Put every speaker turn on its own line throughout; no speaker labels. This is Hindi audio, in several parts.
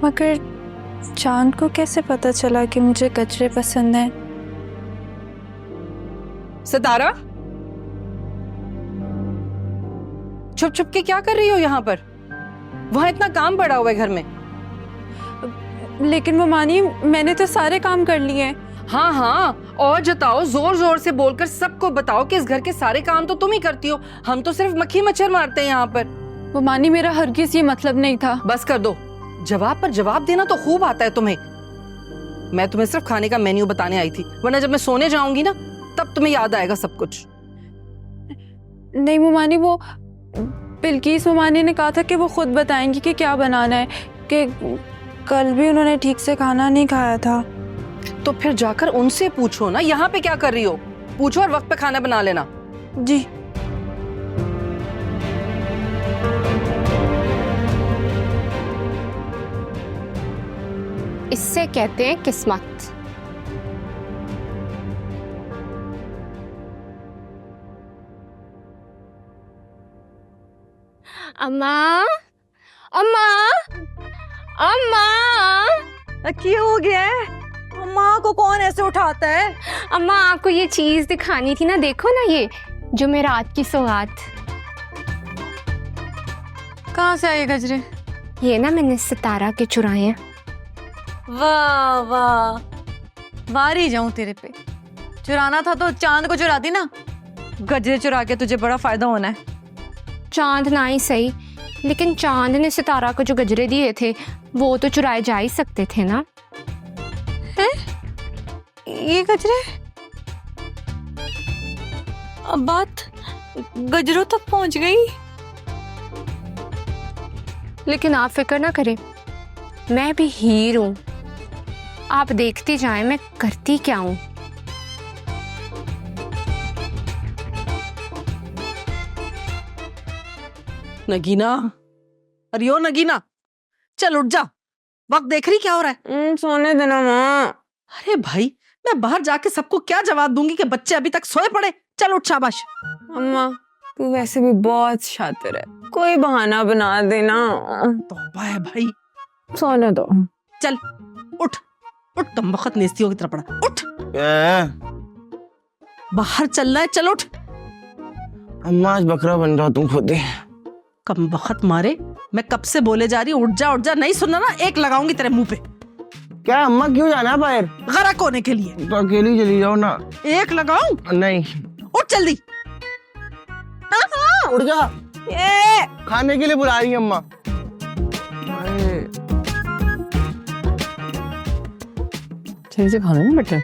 मगर चांद को कैसे पता चला कि मुझे गजरे पसंद हैं?
सितारा, छुप छुप के क्या कर रही हो यहाँ पर? वहां इतना काम पड़ा हुआ है घर में।
लेकिन ममानी, मैंने तो सारे काम कर लिए हैं।
हाँ हाँ, और जताओ, जोर जोर से बोलकर सबको बताओ कि इस घर के सारे काम तो तुम ही करती हो, हम तो सिर्फ मक्खी मच्छर मारते हैं यहाँ पर।
ममानी, मेरा हरगिज़ ये मतलब नहीं था।
बस कर दो, जवाब पर जवाब देना तो खूब आता है तुम्हें। मैं तुम्हें सिर्फ खाने का मेन्यू बताने आई थी, वरना जब मैं सोने जाऊंगी ना तब तुम्हें याद आएगा सब कुछ।
नहीं ममानी, वो बिल्किस ममानी ने कहा था कि वो खुद बताएंगी कि क्या बनाना है, कि कल भी उन्होंने ठीक से खाना नहीं खाया था।
तो फिर जाकर उनसे पूछो ना, यहाँ पे क्या कर रही हो? पूछो और वक्त पे खाना बना लेना।
जी।
इससे कहते हैं किस्मत। अम्मा, अम्मा, अम्मा,
क्या हो गया है? अम्मा को कौन ऐसे उठाता है?
अम्मा आपको ये चीज दिखानी थी ना, देखो ना, ये जो मैं रात की सौगात।
कहाँ से आए गजरे?
ये ना मैंने सितारा के चुराए हैं।
वाह वाह, वार ही जाऊं तेरे पे। चुराना था तो चांद को चुराती ना। गजरे चुरा के तुझे बड़ा फायदा होना है।
चांद ना ही सही, लेकिन चांद ने सितारा को जो गजरे दिए थे वो तो चुराए जा ही सकते थे ना।
हैं? ये गजरे? अब बात गजरों तक पहुंच गई।
लेकिन आप फिक्र ना करें, मैं भी हीर हूं। आप देखती जाएं मैं करती क्या हूं।
नगीना, अरे ओ नगीना, चल उठ जा, वक्त देख रही क्या हो रहा है?
सोने देना माँ।
अरे भाई, मैं बाहर जाके सबको क्या जवाब दूंगी कि बच्चे अभी तक सोए पड़े? चल उठ, शाबाश।
अम्मा, तू वैसे भी बहुत शातिर है, कोई बहाना बना देना।
तौबा है भाई।
सोने दो।
चल उठ उठ, कम वक्त नेस्तियों की तरह पड़ा। उठ, बाहर चलना है, चल उठ।
अम्मा आज बकरा बन रहा, तुम खुद ही।
कम वक्त मारे, मैं कब से बोले जा रही हूँ उठ जा उठ जा, नहीं सुनना ना एक लगाऊंगी तेरे मुंह पे।
क्या अम्मा, क्यों जाना है बाहर?
गरक होने के लिए।
तो अकेली चली जाओ ना।
एक लगाऊं?
नहीं।
उठ जल्दी।
उठ जा, खाने के लिए बुला रही है अम्मा।
सही से खाना नहीं बेटे।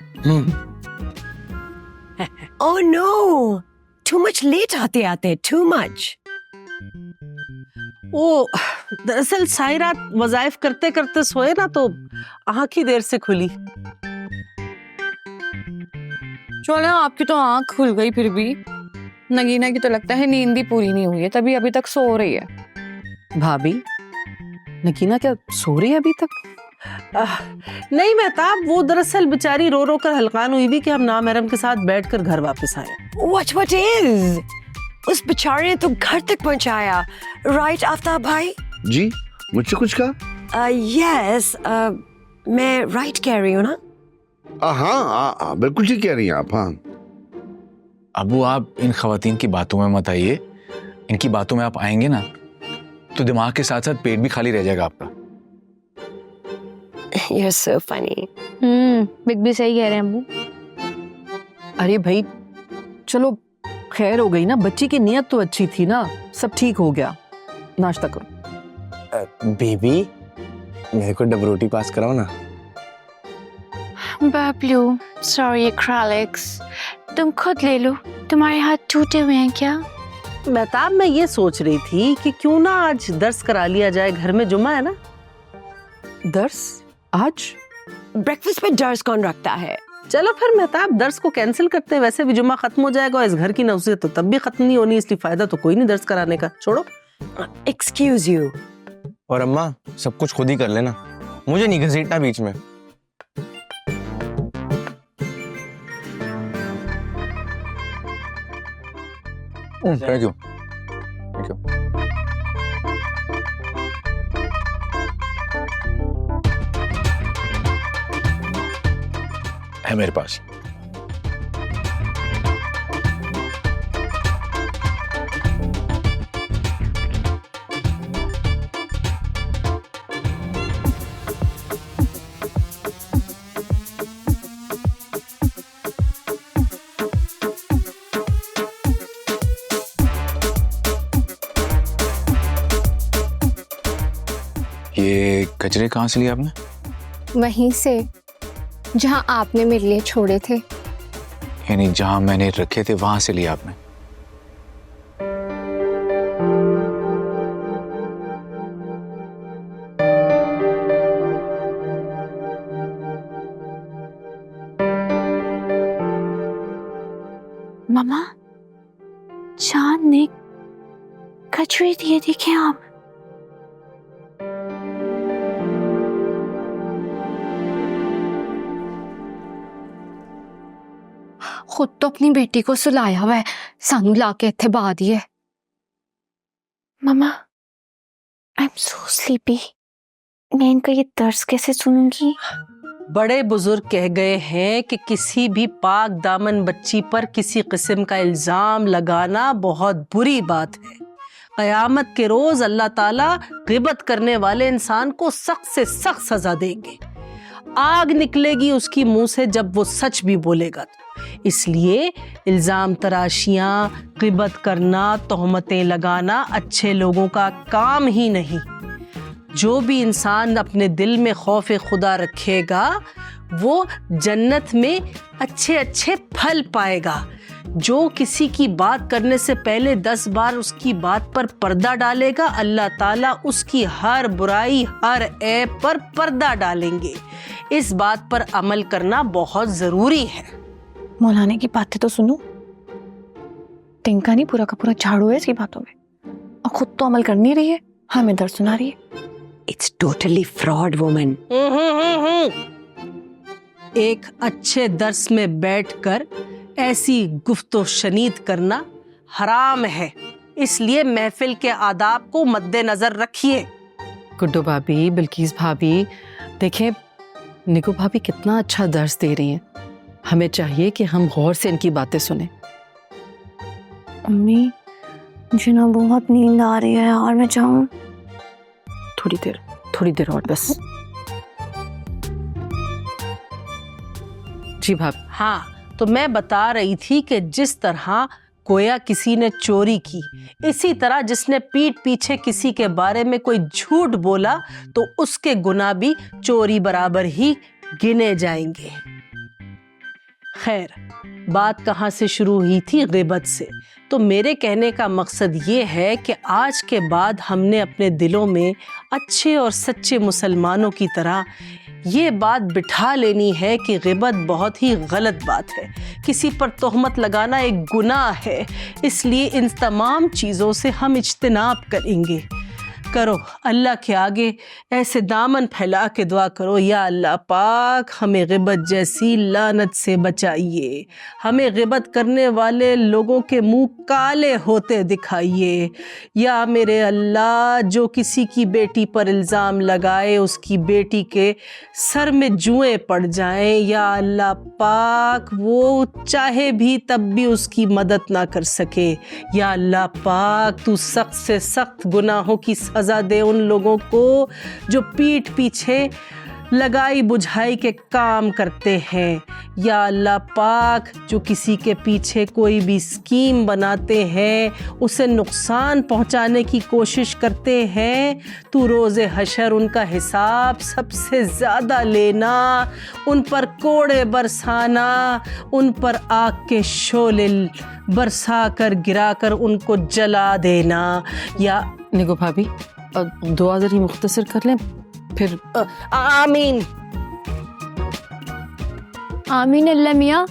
Oh no! Too much late आते आते, too much.
वो दरअसल सारी रात वज़ाइफ करते करते सोए ना, तो आँख ही देर से खुली।
चलो, आपकी तो आँख खुल गई, फिर भी नगीना की तो लगता है नींद ही पूरी नहीं हुई है, तभी अभी तक सो रही है।
भाभी, नगीना क्या सो रही है अभी तक? नहीं मेहताब, वो दरअसल बेचारी रो रो कर हलकान हुई भी कि हम नामहरम के साथ बैठकर घर वापस आए।
What is? उस बेचारे ने तो घर तक पहुंचाया, right आफ्ताब भाई?
जी, मुझसे कुछ कहा?
Yes, मैं right कह रही हूँ ना?
हाँ, बिल्कुल ठीक कह रही हैं आप। हाँ
अबू, आप इन खवातीन की बातों में मत आइए। इनकी बातों में आप आएंगे ना तो दिमाग के साथ साथ पेट भी खाली रह जाएगा आपका।
You're so funny.
बिग भी सही कह रहे हैं अम्मू।
अरे भाई चलो, खैर हो गई ना, बच्ची की नीयत तो अच्छी थी ना, सब ठीक हो गया। नाश्ता करो।
बेबी, मेरे को डब रोटी पास कराओ ना।
बाबलू, सॉरी क्रैलिक्स, तुम खुद ले लो, तुम्हारे हाथ टूटे हुए हैं क्या?
मेहताब, मैं ये सोच रही थी कि क्यों ना आज दर्स करा लिया जाए, घर में जुम्मा है ना। दर्स आज?
ब्रेकफास्ट पे दर्स कौन रखता है?
चलो फिर मेहताब, दर्स को कैंसिल करते हैं, वैसे भी जुम्मा खत्म हो जाएगा, इस घर की नौसियत तो तब भी खत्म नहीं होनी, इसलिए फायदा तो कोई नहीं दर्स कराने का, छोड़ो।
Excuse you.
और अम्मा, सब कुछ खुद ही कर लेना, मुझे नहीं घसीटना बीच में।
Thank you, thank you. है मेरे पास। ये गजरे कहाँ से लिए आपने?
वहीं से जहां आपने मेरे लिए छोड़े थे।
यानी जहां मैंने रखे थे वहां से लिया आपने?
मम्मा, चांद ने गजरे दिए, देखें आप।
खुद तो अपनी बेटी को सुलाया हुआ है, सानू ला के इत्थे बा दिए।
मम्मा, आई एम सो स्लीपी। मैं इनका ये दर्द कैसे सुनूंगी?
बड़े बुजुर्ग कह गए हैं कि किसी भी पाक दामन बच्ची पर किसी किस्म का इल्जाम लगाना बहुत बुरी बात है। क़यामत के रोज अल्लाह ताला गिबत करने वाले इंसान को सख्त से सख्त सजा देंगे। आग निकलेगी उसकी मुंह से जब वो सच भी बोलेगा। इसलिए इल्जाम तराशियां, गिबत करना, तोहमतें लगाना अच्छे लोगों का काम ही नहीं। जो भी इंसान अपने दिल में खौफ खुदा रखेगा वो जन्नत में अच्छे अच्छे फल पाएगा। जो किसी की बात करने से पहले 10 बार उसकी बात पर पर्दा डालेगा, अल्लाह ताला उसकी हर बुराई, हर ऐब पर पर्दा डालेंगे। इस बात पर अमल करना बहुत ज़रूरी है।
मौलाना की बातें तो सुनो, तिनका नहीं पूरा का पूरा झाड़ू है इसकी बातों में, और खुद तो अमल कर नहीं रही है, हमें दर्द सुना रही है।
It's totally fraud, woman.
एक अच्छे दर्स में बैठकर ऐसी गुफ्तो शनीद करना हराम है, इसलिए महफिल के आदाब को मद्देनजर रखिए।
गुड्डू भाभी, बिल्किस भाभी, देखें निकू भाभी कितना अच्छा दर्स दे रही हैं। हमें चाहिए कि हम गौर से इनकी बातें सुने।
अम्मी, मुझे ना बहुत नींद आ रही है और मैं चाहूँ
थोड़ी देर और बस। जी भाभी।
हाँ, तो मैं बता रही थी कि जिस तरह गोया किसी ने चोरी की, इसी तरह जिसने पीठ पीछे किसी के बारे में कोई झूठ बोला तो उसके गुनाह भी चोरी बराबर ही गिने जाएंगे। खैर, बात कहाँ से शुरू हुई थी? गिबत से। तो मेरे कहने का मकसद ये है कि आज के बाद हमने अपने दिलों में अच्छे और सच्चे मुसलमानों की तरह ये बात बिठा लेनी है कि गिबत बहुत ही गलत बात है, किसी पर तोहमत लगाना एक गुनाह है। इसलिए इन तमाम चीज़ों से हम इज्तिनाब करेंगे। करो, अल्लाह के आगे ऐसे दामन फैला के दुआ करो, या अल्लाह पाक हमें गिबत जैसी लानत से बचाइए, हमें गिबत करने वाले लोगों के मुंह काले होते दिखाइए। या मेरे अल्लाह, जो किसी की बेटी पर इल्ज़ाम लगाए उसकी बेटी के सर में जुएं पड़ जाएं, या अल्लाह पाक वो चाहे भी तब भी उसकी मदद ना कर सके। या अल्लाह पाक, तू सख्त से सख्त गुनाहों की सज़ा दे उन लोगों को जो पीठ पीछे लगाई बुझाई के काम करते हैं। या अल्लाह पाक, जो किसी के पीछे कोई भी स्कीम बनाते हैं, उसे नुकसान पहुंचाने की कोशिश करते हैं, तू रोज़े हशर उनका हिसाब सबसे ज़्यादा लेना, उन पर कोड़े बरसाना, उन पर आग के शोले बरसा कर गिरा कर उनको जला देना। या
निगो भाभी, दुआ जरा मुख्तसर कर लें फिर।
आमीन।
आमीन अल्लाह मियाँ।